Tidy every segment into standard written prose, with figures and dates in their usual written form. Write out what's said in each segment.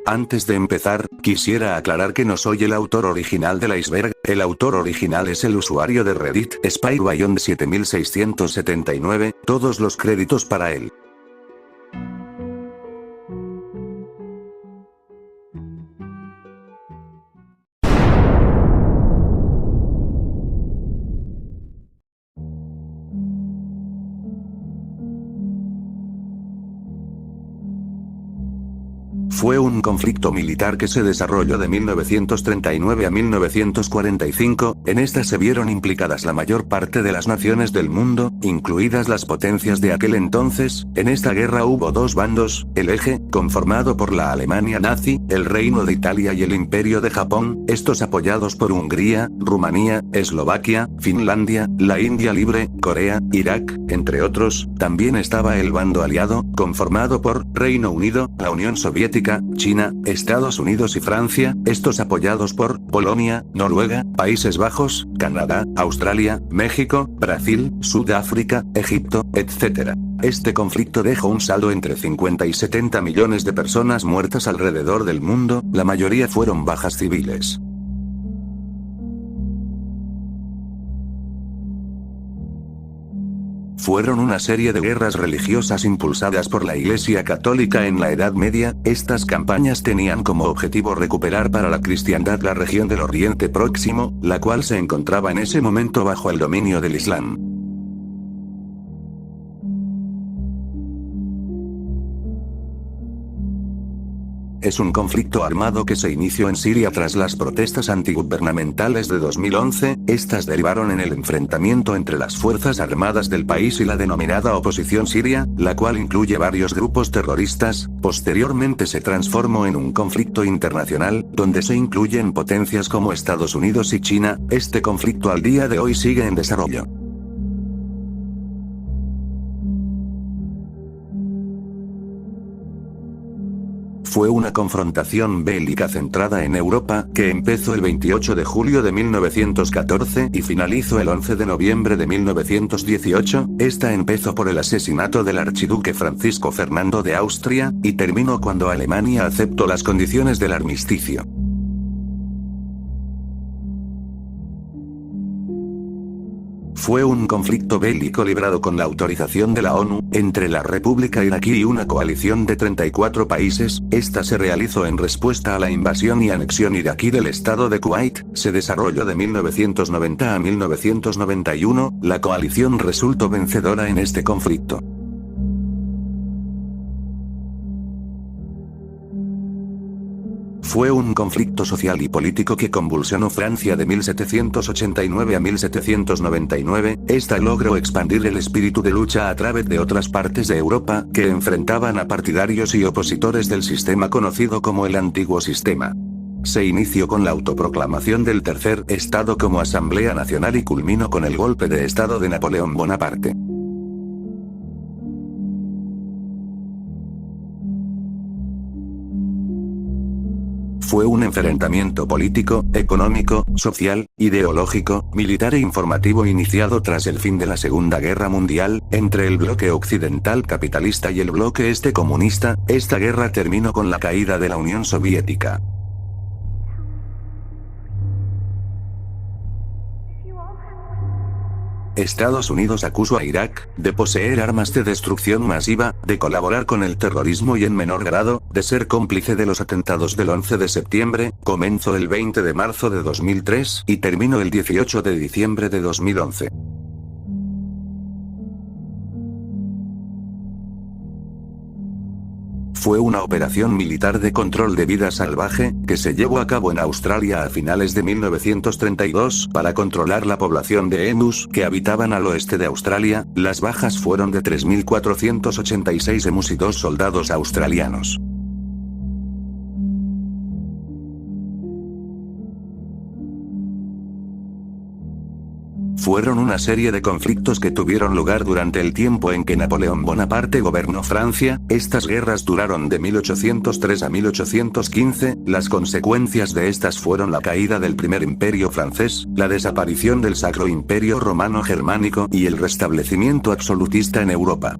Antes de empezar, quisiera aclarar que no soy el autor original del iceberg, el autor original es el usuario de Reddit Spybion 7679, todos los créditos para él. Fue un conflicto militar que se desarrolló de 1939 a 1945, en esta se vieron implicadas la mayor parte de las naciones del mundo, incluidas las potencias de aquel entonces. En esta guerra hubo dos bandos, el eje, conformado por la Alemania nazi, el Reino de Italia y el Imperio de Japón, estos apoyados por Hungría, Rumanía, Eslovaquia, Finlandia, la India Libre, Corea, Irak, entre otros. También estaba el bando aliado, conformado por Reino Unido, la Unión Soviética, China, Estados Unidos y Francia, estos apoyados por Polonia, Noruega, Países Bajos, Canadá, Australia, México, Brasil, Sudáfrica, Egipto, etc. Este conflicto dejó un saldo entre 50 y 70 millones de personas muertas alrededor del mundo, la mayoría fueron bajas civiles. Fueron una serie de guerras religiosas impulsadas por la Iglesia Católica en la Edad Media. Estas campañas tenían como objetivo recuperar para la cristiandad la región del Oriente Próximo, la cual se encontraba en ese momento bajo el dominio del Islam. Es un conflicto armado que se inició en Siria tras las protestas antigubernamentales de 2011, estas derivaron en el enfrentamiento entre las fuerzas armadas del país y la denominada oposición siria, la cual incluye varios grupos terroristas. Posteriormente se transformó en un conflicto internacional, donde se incluyen potencias como Estados Unidos y China. Este conflicto al día de hoy sigue en desarrollo. Fue una confrontación bélica centrada en Europa, que empezó el 28 de julio de 1914 y finalizó el 11 de noviembre de 1918, esta empezó por el asesinato del archiduque Francisco Fernando de Austria, y terminó cuando Alemania aceptó las condiciones del armisticio. Fue un conflicto bélico librado con la autorización de la ONU, entre la República Iraquí y una coalición de 34 países. Esta se realizó en respuesta a la invasión y anexión iraquí del estado de Kuwait. Se desarrolló de 1990 a 1991, la coalición resultó vencedora en este conflicto. Fue un conflicto social y político que convulsionó Francia de 1789 a 1799, esta logró expandir el espíritu de lucha a través de otras partes de Europa, que enfrentaban a partidarios y opositores del sistema conocido como el antiguo sistema. Se inició con la autoproclamación del Tercer Estado como Asamblea Nacional y culminó con el golpe de Estado de Napoleón Bonaparte. Fue un enfrentamiento político, económico, social, ideológico, militar e informativo iniciado tras el fin de la Segunda Guerra Mundial, entre el bloque occidental capitalista y el bloque este comunista. Esta guerra terminó con la caída de la Unión Soviética. Estados Unidos acusó a Irak de poseer armas de destrucción masiva, de colaborar con el terrorismo y en menor grado, de ser cómplice de los atentados del 11 de septiembre, comenzó el 20 de marzo de 2003 y terminó el 18 de diciembre de 2011. Fue una operación militar de control de vida salvaje, que se llevó a cabo en Australia a finales de 1932 para controlar la población de emus que habitaban al oeste de Australia. Las bajas fueron de 3.486 emus y 2 soldados australianos. Fueron una serie de conflictos que tuvieron lugar durante el tiempo en que Napoleón Bonaparte gobernó Francia. Estas guerras duraron de 1803 a 1815, las consecuencias de estas fueron la caída del Primer Imperio francés, la desaparición del Sacro Imperio Romano Germánico y el restablecimiento absolutista en Europa.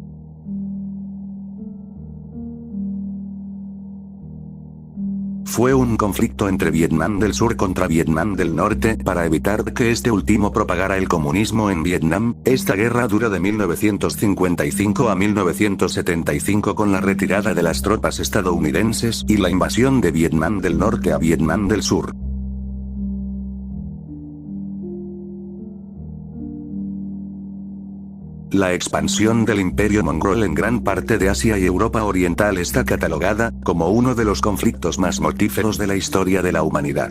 Fue un conflicto entre Vietnam del Sur contra Vietnam del Norte para evitar que este último propagara el comunismo en Vietnam. Esta guerra duró de 1955 a 1975 con la retirada de las tropas estadounidenses y la invasión de Vietnam del Norte a Vietnam del Sur. La expansión del Imperio mongol en gran parte de Asia y Europa Oriental está catalogada como uno de los conflictos más mortíferos de la historia de la humanidad.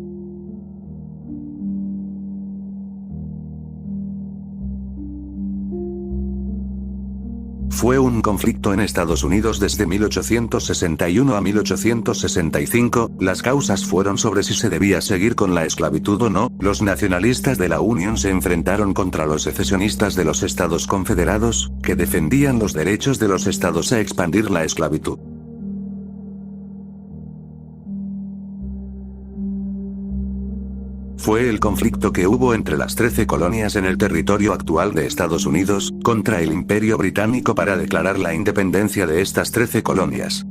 Fue un conflicto en Estados Unidos desde 1861 a 1865, las causas fueron sobre si se debía seguir con la esclavitud o no. Los nacionalistas de la Unión se enfrentaron contra los secesionistas de los Estados Confederados, que defendían los derechos de los estados a expandir la esclavitud. Fue el conflicto que hubo entre las 13 colonias en el territorio actual de Estados Unidos, contra el Imperio Británico para declarar la independencia de estas 13 colonias.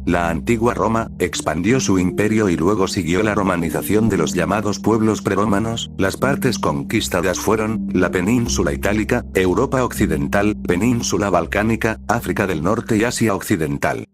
La antigua Roma expandió su imperio y luego siguió la romanización de los llamados pueblos preromanos. Las partes conquistadas fueron la península itálica, Europa occidental, península balcánica, África del Norte y Asia occidental.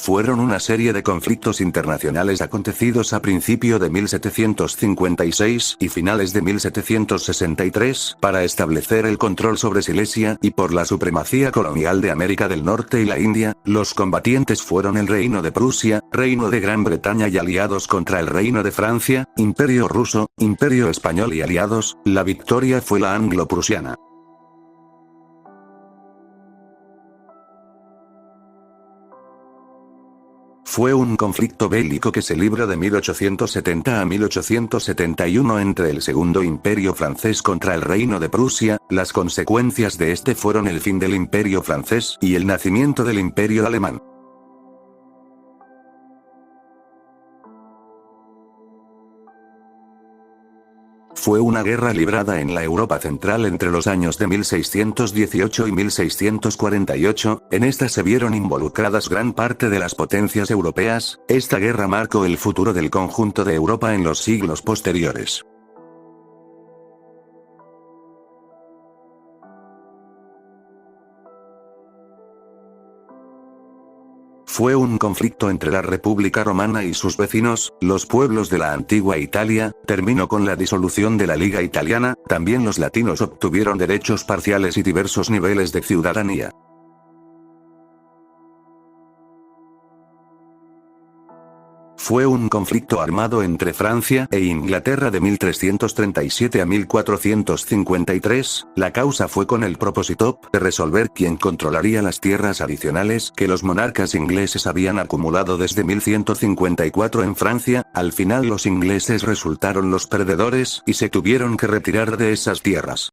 Fueron una serie de conflictos internacionales acontecidos a principio de 1756 y finales de 1763 para establecer el control sobre Silesia y por la supremacía colonial de América del Norte y la India. Los combatientes fueron el Reino de Prusia, Reino de Gran Bretaña y aliados contra el Reino de Francia, Imperio ruso, Imperio español y aliados. La victoria fue la anglo-prusiana. Fue un conflicto bélico que se libró de 1870 a 1871 entre el Segundo Imperio francés contra el Reino de Prusia. Las consecuencias de este fueron el fin del Imperio francés y el nacimiento del Imperio alemán. Fue una guerra librada en la Europa central entre los años de 1618 y 1648, en esta se vieron involucradas gran parte de las potencias europeas. Esta guerra marcó el futuro del conjunto de Europa en los siglos posteriores. Fue un conflicto entre la República Romana y sus vecinos, los pueblos de la antigua Italia. Terminó con la disolución de la Liga Italiana. También los latinos obtuvieron derechos parciales y diversos niveles de ciudadanía. Fue un conflicto armado entre Francia e Inglaterra de 1337 a 1453, la causa fue con el propósito de resolver quién controlaría las tierras adicionales que los monarcas ingleses habían acumulado desde 1154 en Francia. Al final los ingleses resultaron los perdedores y se tuvieron que retirar de esas tierras.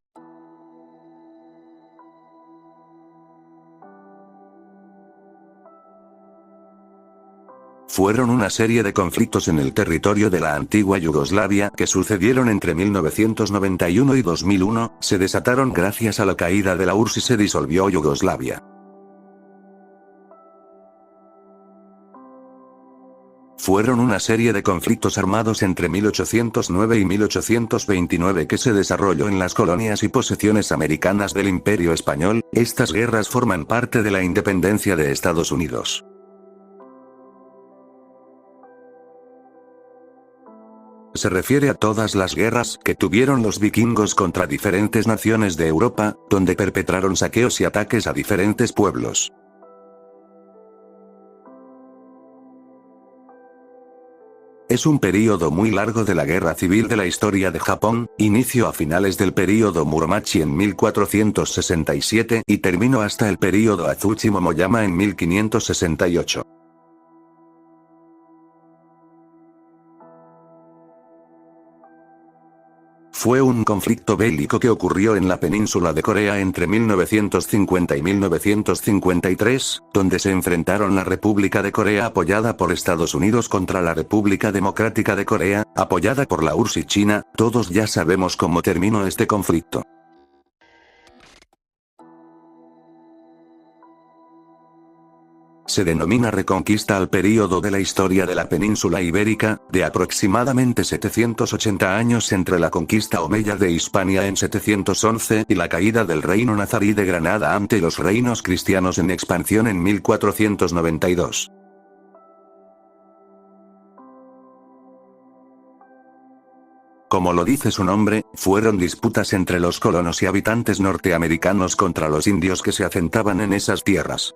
Fueron una serie de conflictos en el territorio de la antigua Yugoslavia que sucedieron entre 1991 y 2001, se desataron gracias a la caída de la URSS y se disolvió Yugoslavia. Fueron una serie de conflictos armados entre 1809 y 1829 que se desarrolló en las colonias y posesiones americanas del Imperio Español. Estas guerras forman parte de la independencia de Estados Unidos. Se refiere a todas las guerras que tuvieron los vikingos contra diferentes naciones de Europa, donde perpetraron saqueos y ataques a diferentes pueblos. Es un período muy largo de la guerra civil de la historia de Japón, inicio a finales del período Muromachi en 1467 y terminó hasta el período Azuchi Momoyama en 1568. Fue un conflicto bélico que ocurrió en la península de Corea entre 1950 y 1953, donde se enfrentaron la República de Corea apoyada por Estados Unidos contra la República Democrática de Corea, apoyada por la URSS y China. Todos ya sabemos cómo terminó este conflicto. Se denomina reconquista al período de la historia de la península ibérica, de aproximadamente 780 años entre la conquista omeya de Hispania en 711 y la caída del reino nazarí de Granada ante los reinos cristianos en expansión en 1492. Como lo dice su nombre, fueron disputas entre los colonos y habitantes norteamericanos contra los indios que se asentaban en esas tierras.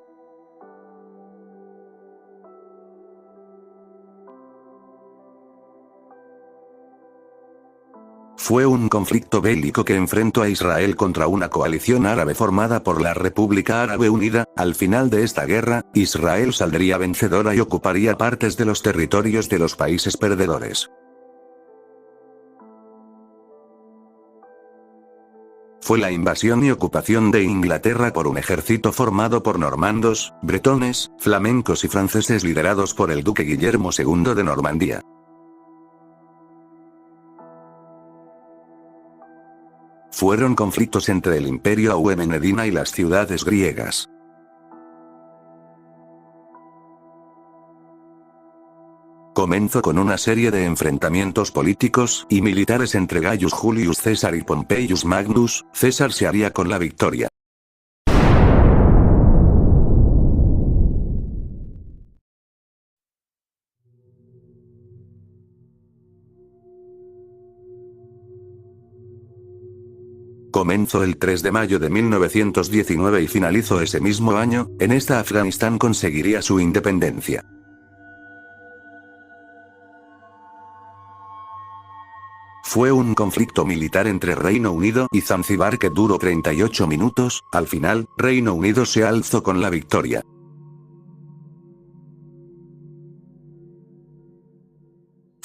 Fue un conflicto bélico que enfrentó a Israel contra una coalición árabe formada por la República Árabe Unida. Al final de esta guerra, Israel saldría vencedora y ocuparía partes de los territorios de los países perdedores. Fue la invasión y ocupación de Inglaterra por un ejército formado por normandos, bretones, flamencos y franceses liderados por el duque Guillermo II de Normandía. Fueron conflictos entre el Imperio Auemenedina y las ciudades griegas. Comenzó con una serie de enfrentamientos políticos y militares entre Gaius Julius César y Pompeius Magnus. César se haría con la victoria. Comenzó el 3 de mayo de 1919 y finalizó ese mismo año. En esta Afganistán conseguiría su independencia. Fue un conflicto militar entre Reino Unido y Zanzíbar que duró 38 minutos. Al final, Reino Unido se alzó con la victoria.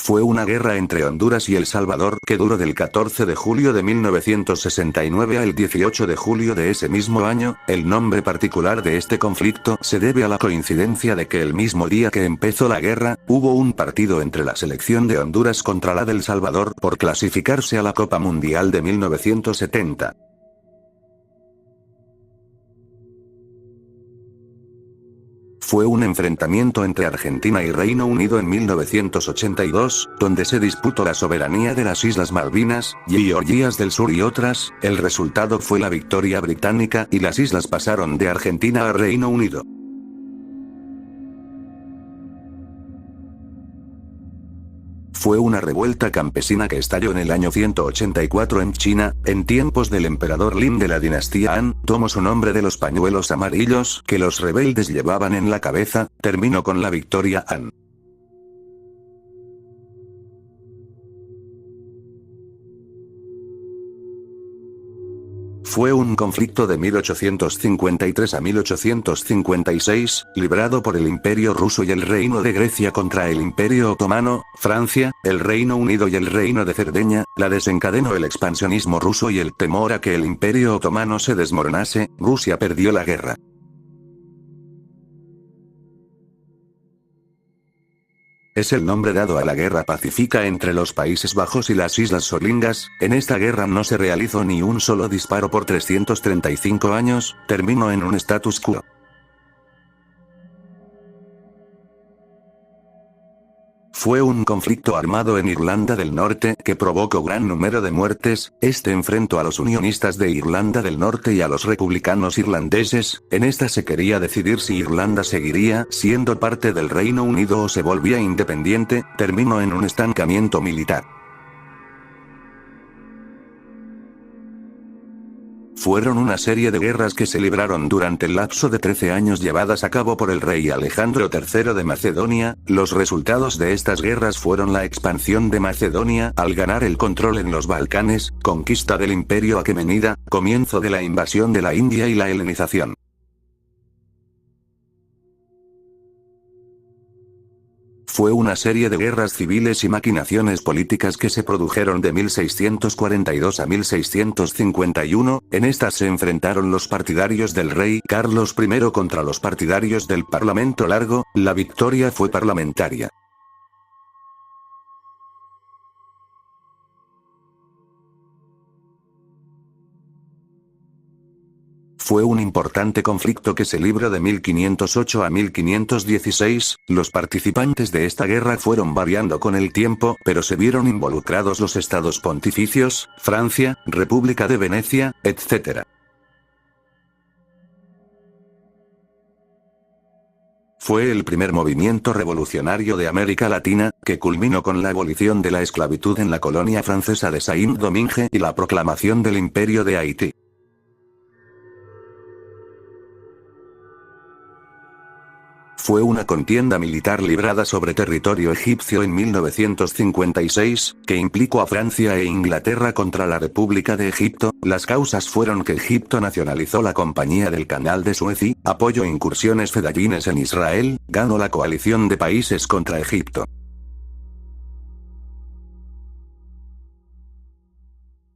Fue una guerra entre Honduras y El Salvador que duró del 14 de julio de 1969 al 18 de julio de ese mismo año. El nombre particular de este conflicto se debe a la coincidencia de que el mismo día que empezó la guerra, hubo un partido entre la selección de Honduras contra la del Salvador por clasificarse a la Copa Mundial de 1970. Fue un enfrentamiento entre Argentina y Reino Unido en 1982, donde se disputó la soberanía de las Islas Malvinas, Georgias del Sur y otras. El resultado fue la victoria británica y las islas pasaron de Argentina a Reino Unido. Fue una revuelta campesina que estalló en el año 184 en China, en tiempos del emperador Lin de la dinastía Han. Tomó su nombre de los pañuelos amarillos que los rebeldes llevaban en la cabeza. Terminó con la victoria Han. Fue un conflicto de 1853 a 1856, librado por el Imperio Ruso y el Reino de Grecia contra el Imperio Otomano, Francia, el Reino Unido y el Reino de Cerdeña. La desencadenó el expansionismo ruso y el temor a que el Imperio Otomano se desmoronase. Rusia perdió la guerra. Es el nombre dado a la guerra pacífica entre los Países Bajos y las Islas Solingas. En esta guerra no se realizó ni un solo disparo por 335 años, terminó en un status quo. Fue un conflicto armado en Irlanda del Norte que provocó gran número de muertes. Este enfrentó a los unionistas de Irlanda del Norte y a los republicanos irlandeses. En esta se quería decidir si Irlanda seguiría siendo parte del Reino Unido o se volvía independiente. Terminó en un estancamiento militar. Fueron una serie de guerras que se libraron durante el lapso de 13 años llevadas a cabo por el rey Alejandro III de Macedonia. Los resultados de estas guerras fueron la expansión de Macedonia al ganar el control en los Balcanes, conquista del Imperio Aquemenida, comienzo de la invasión de la India y la helenización. Fue una serie de guerras civiles y maquinaciones políticas que se produjeron de 1642 a 1651, en estas se enfrentaron los partidarios del rey Carlos I contra los partidarios del Parlamento Largo, la victoria fue parlamentaria. Fue un importante conflicto que se libró de 1508 a 1516, los participantes de esta guerra fueron variando con el tiempo, pero se vieron involucrados los estados pontificios, Francia, República de Venecia, etc. Fue el primer movimiento revolucionario de América Latina, que culminó con la abolición de la esclavitud en la colonia francesa de Saint-Domingue y la proclamación del Imperio de Haití. Fue una contienda militar librada sobre territorio egipcio en 1956, que implicó a Francia e Inglaterra contra la República de Egipto. Las causas fueron que Egipto nacionalizó la Compañía del Canal de Suez y, apoyó incursiones fedayines en Israel, ganó la coalición de países contra Egipto.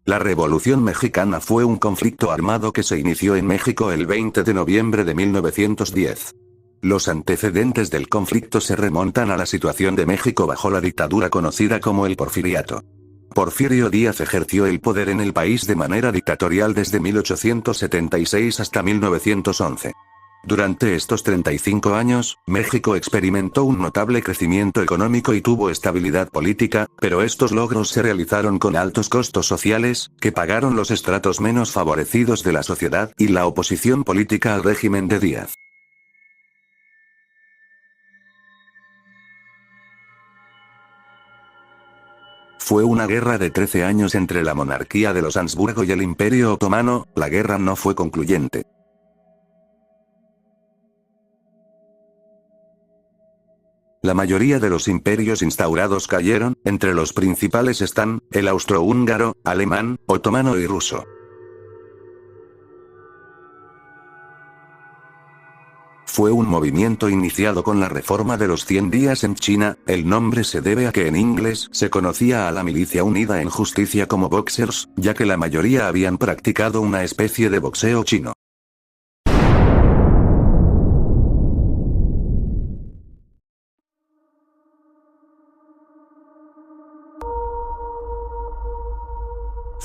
La Revolución Mexicana fue un conflicto armado que se inició en México el 20 de noviembre de 1910. Los antecedentes del conflicto se remontan a la situación de México bajo la dictadura conocida como el Porfiriato. Porfirio Díaz ejerció el poder en el país de manera dictatorial desde 1876 hasta 1911. Durante estos 35 años, México experimentó un notable crecimiento económico y tuvo estabilidad política, pero estos logros se realizaron con altos costos sociales, que pagaron los estratos menos favorecidos de la sociedad y la oposición política al régimen de Díaz. Fue una guerra de 13 años entre la monarquía de los Habsburgo y el Imperio Otomano. La guerra no fue concluyente. La mayoría de los imperios instaurados cayeron, entre los principales están, el austrohúngaro, alemán, otomano y ruso. Fue un movimiento iniciado con la reforma de los 100 días en China. El nombre se debe a que en inglés se conocía a la milicia unida en justicia como Boxers, ya que la mayoría habían practicado una especie de boxeo chino.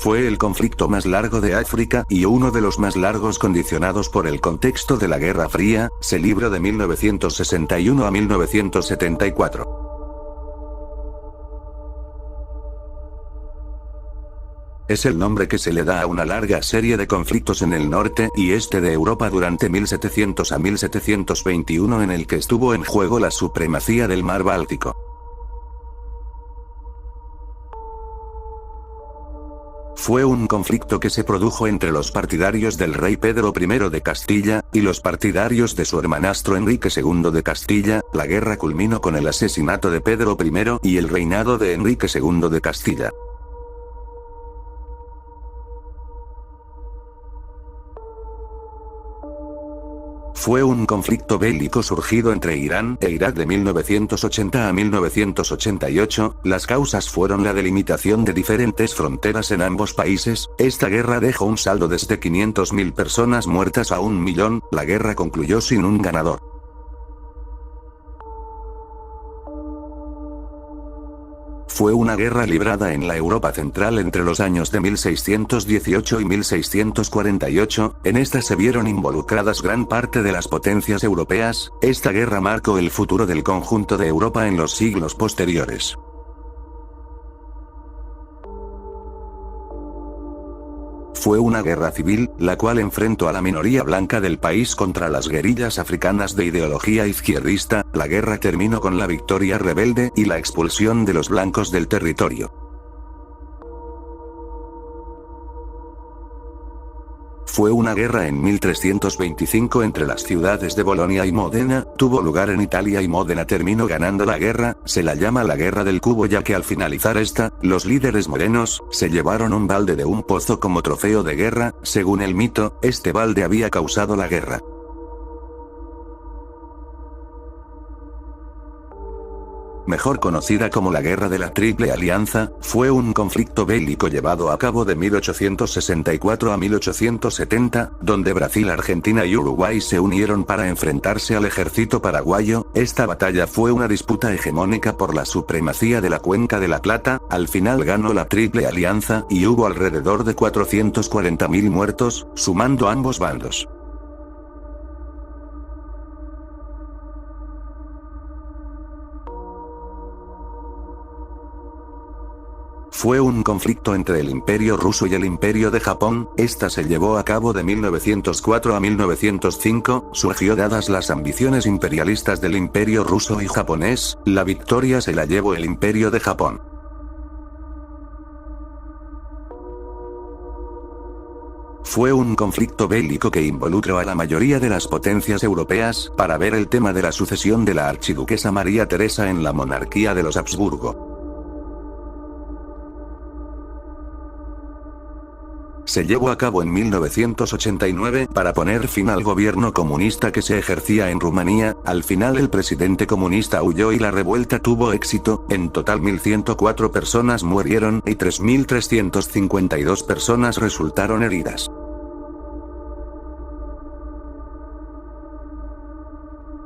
Fue el conflicto más largo de África y uno de los más largos condicionados por el contexto de la Guerra Fría. Se libró de 1961 a 1974. Es el nombre que se le da a una larga serie de conflictos en el norte y este de Europa durante 1700 a 1721 en el que estuvo en juego la supremacía del mar Báltico. Fue un conflicto que se produjo entre los partidarios del rey Pedro I de Castilla, y los partidarios de su hermanastro Enrique II de Castilla. La guerra culminó con el asesinato de Pedro I y el reinado de Enrique II de Castilla. Fue un conflicto bélico surgido entre Irán e Irak de 1980 a 1988, las causas fueron la delimitación de diferentes fronteras en ambos países. Esta guerra dejó un saldo desde 500.000 personas muertas a 1 millón, la guerra concluyó sin un ganador. Fue una guerra librada en la Europa central entre los años de 1618 y 1648, en esta se vieron involucradas gran parte de las potencias europeas. Esta guerra marcó el futuro del conjunto de Europa en los siglos posteriores. Fue una guerra civil, la cual enfrentó a la minoría blanca del país contra las guerrillas africanas de ideología izquierdista. La guerra terminó con la victoria rebelde y la expulsión de los blancos del territorio. Fue una guerra en 1325 entre las ciudades de Bolonia y Módena, tuvo lugar en Italia y Módena terminó ganando la guerra. Se la llama la Guerra del Cubo ya que al finalizar esta, los líderes morenos se llevaron un balde de un pozo como trofeo de guerra. Según el mito, este balde había causado la guerra. Mejor conocida como la Guerra de la Triple Alianza, fue un conflicto bélico llevado a cabo de 1864 a 1870, donde Brasil, Argentina y Uruguay se unieron para enfrentarse al ejército paraguayo. Esta batalla fue una disputa hegemónica por la supremacía de la Cuenca de la Plata. Al final ganó la Triple Alianza, y hubo alrededor de 440.000 muertos, sumando ambos bandos. Fue un conflicto entre el Imperio Ruso y el Imperio de Japón. Esta se llevó a cabo de 1904 a 1905, surgió dadas las ambiciones imperialistas del Imperio Ruso y japonés. La victoria se la llevó el Imperio de Japón. Fue un conflicto bélico que involucró a la mayoría de las potencias europeas, para ver el tema de la sucesión de la archiduquesa María Teresa en la monarquía de los Habsburgo. Se llevó a cabo en 1989 para poner fin al gobierno comunista que se ejercía en Rumanía. Al final el presidente comunista huyó y la revuelta tuvo éxito. En total 1.104 personas murieron y 3.352 personas resultaron heridas.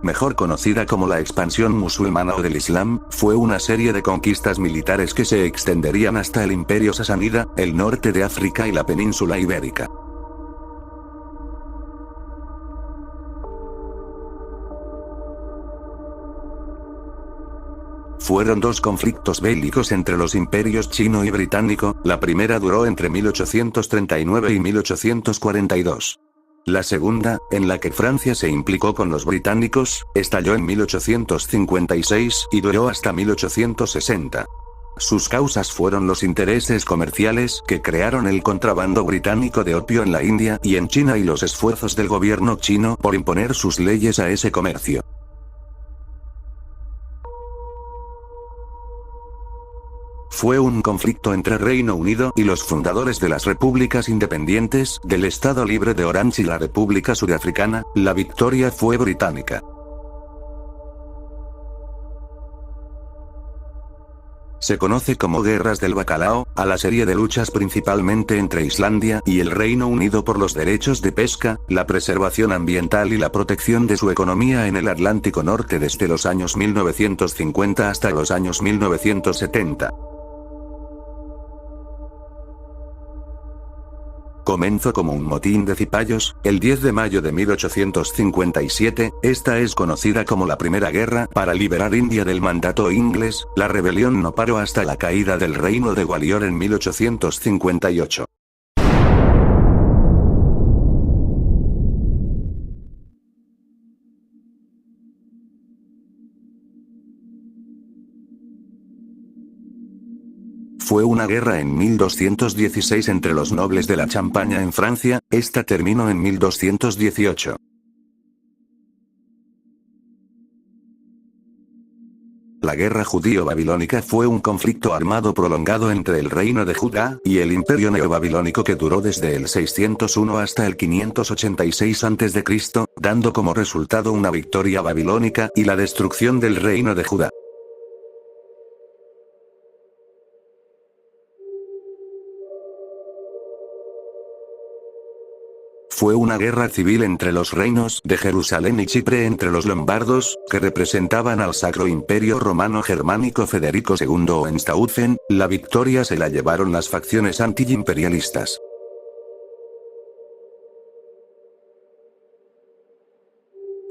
Mejor conocida como la expansión musulmana o del Islam, fue una serie de conquistas militares que se extenderían hasta el Imperio Sasánida, el norte de África y la península ibérica. Fueron dos conflictos bélicos entre los imperios chino y británico. La primera duró entre 1839 y 1842. La segunda, en la que Francia se implicó con los británicos, estalló en 1856 y duró hasta 1860. Sus causas fueron los intereses comerciales que crearon el contrabando británico de opio en la India y en China y los esfuerzos del gobierno chino por imponer sus leyes a ese comercio. Fue un conflicto entre Reino Unido y los fundadores de las repúblicas independientes del Estado Libre de Orange y la República Sudafricana. La victoria fue británica. Se conoce como Guerras del Bacalao, a la serie de luchas principalmente entre Islandia y el Reino Unido por los derechos de pesca, la preservación ambiental y la protección de su economía en el Atlántico Norte desde los años 1950 hasta los años 1970. Comenzó como un motín de cipayos, el 10 de mayo de 1857, esta es conocida como la Primera Guerra para liberar India del mandato inglés. La rebelión no paró hasta la caída del reino de Gwalior en 1858. Fue una guerra en 1216 entre los nobles de la Champaña en Francia. Esta terminó en 1218. La guerra judío-babilónica fue un conflicto armado prolongado entre el reino de Judá y el imperio neobabilónico que duró desde el 601 hasta el 586 a.C., dando como resultado una victoria babilónica y la destrucción del reino de Judá. Fue una guerra civil entre los reinos de Jerusalén y Chipre entre los lombardos, que representaban al Sacro Imperio Romano Germánico Federico II Hohenstaufen. La victoria se la llevaron las facciones anti-imperialistas.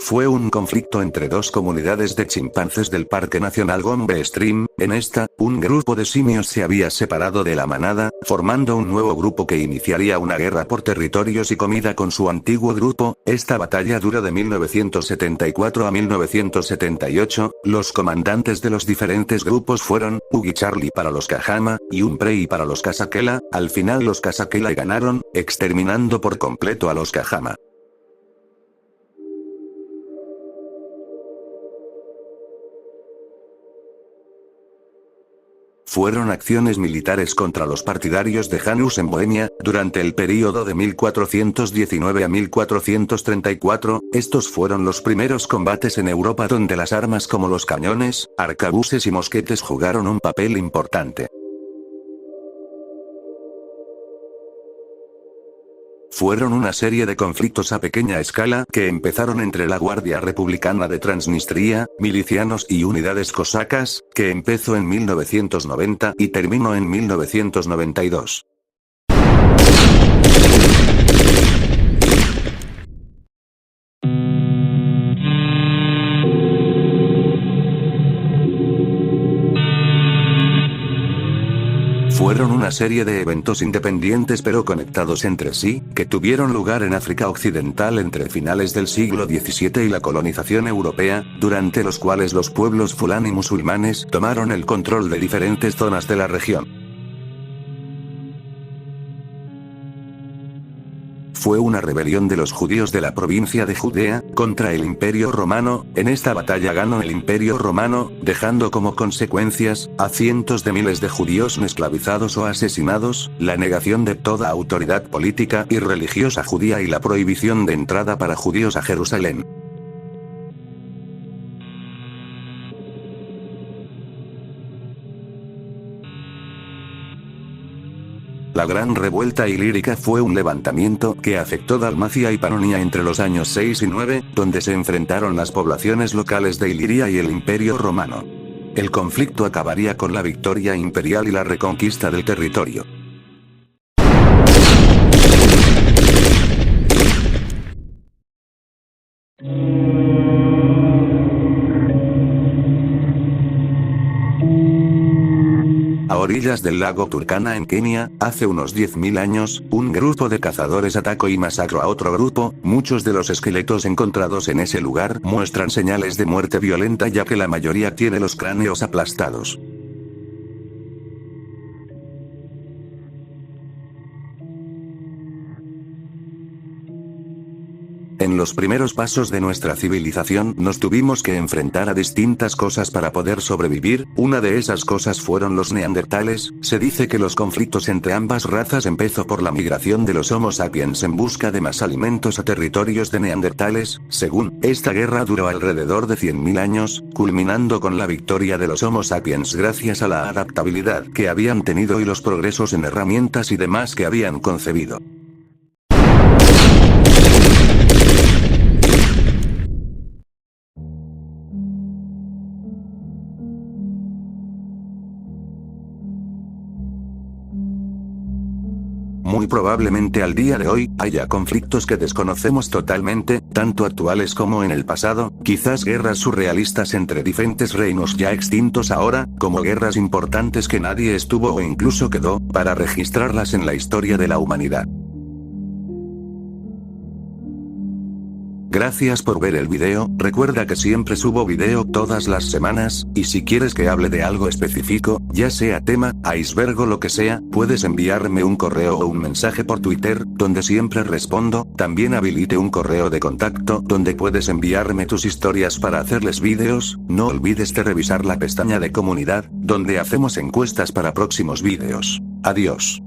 Fue un conflicto entre dos comunidades de chimpancés del Parque Nacional Gombe Stream. En esta, un grupo de simios se había separado de la manada, formando un nuevo grupo que iniciaría una guerra por territorios y comida con su antiguo grupo. Esta batalla duró de 1974 a 1978. Los comandantes de los diferentes grupos fueron Ugi Charlie para los Kahama y Umprei para los Kasakela. Al final los Kasakela ganaron, exterminando por completo a los Kahama. Fueron acciones militares contra los partidarios de Janus en Bohemia, durante el período de 1419 a 1434, estos fueron los primeros combates en Europa donde las armas como los cañones, arcabuces y mosquetes jugaron un papel importante. Fueron una serie de conflictos a pequeña escala que empezaron entre la Guardia Republicana de Transnistria, milicianos y unidades cosacas, que empezó en 1990 y terminó en 1992. Fueron una serie de eventos independientes pero conectados entre sí, que tuvieron lugar en África Occidental entre finales del siglo XVII y la colonización europea, durante los cuales los pueblos fulani musulmanes tomaron el control de diferentes zonas de la región. Fue una rebelión de los judíos de la provincia de Judea, contra el Imperio Romano. En esta batalla ganó el Imperio Romano, dejando como consecuencias, a cientos de miles de judíos esclavizados o asesinados, la negación de toda autoridad política y religiosa judía y la prohibición de entrada para judíos a Jerusalén. La Gran Revuelta Ilírica fue un levantamiento que afectó Dalmacia y Panonia entre los años 6 y 9, donde se enfrentaron las poblaciones locales de Iliria y el Imperio Romano. El conflicto acabaría con la victoria imperial y la reconquista del territorio. A orillas del lago Turkana en Kenia, hace unos 10.000 años, un grupo de cazadores atacó y masacró a otro grupo. Muchos de los esqueletos encontrados en ese lugar muestran señales de muerte violenta ya que la mayoría tiene los cráneos aplastados. En los primeros pasos de nuestra civilización nos tuvimos que enfrentar a distintas cosas para poder sobrevivir. Una de esas cosas fueron los neandertales. Se dice que los conflictos entre ambas razas empezó por la migración de los Homo sapiens en busca de más alimentos a territorios de neandertales. Según esta guerra duró alrededor de 100.000 años, culminando con la victoria de los Homo sapiens gracias a la adaptabilidad que habían tenido y los progresos en herramientas y demás que habían concebido. Muy probablemente al día de hoy, haya conflictos que desconocemos totalmente, tanto actuales como en el pasado, quizás guerras surrealistas entre diferentes reinos ya extintos ahora, como guerras importantes que nadie estuvo o incluso quedó, para registrarlas en la historia de la humanidad. Gracias por ver el video, recuerda que siempre subo video todas las semanas, y si quieres que hable de algo específico, ya sea tema, iceberg o lo que sea, puedes enviarme un correo o un mensaje por Twitter, donde siempre respondo. También habilite un correo de contacto donde puedes enviarme tus historias para hacerles vídeos. No olvides de revisar la pestaña de comunidad, donde hacemos encuestas para próximos vídeos. Adiós.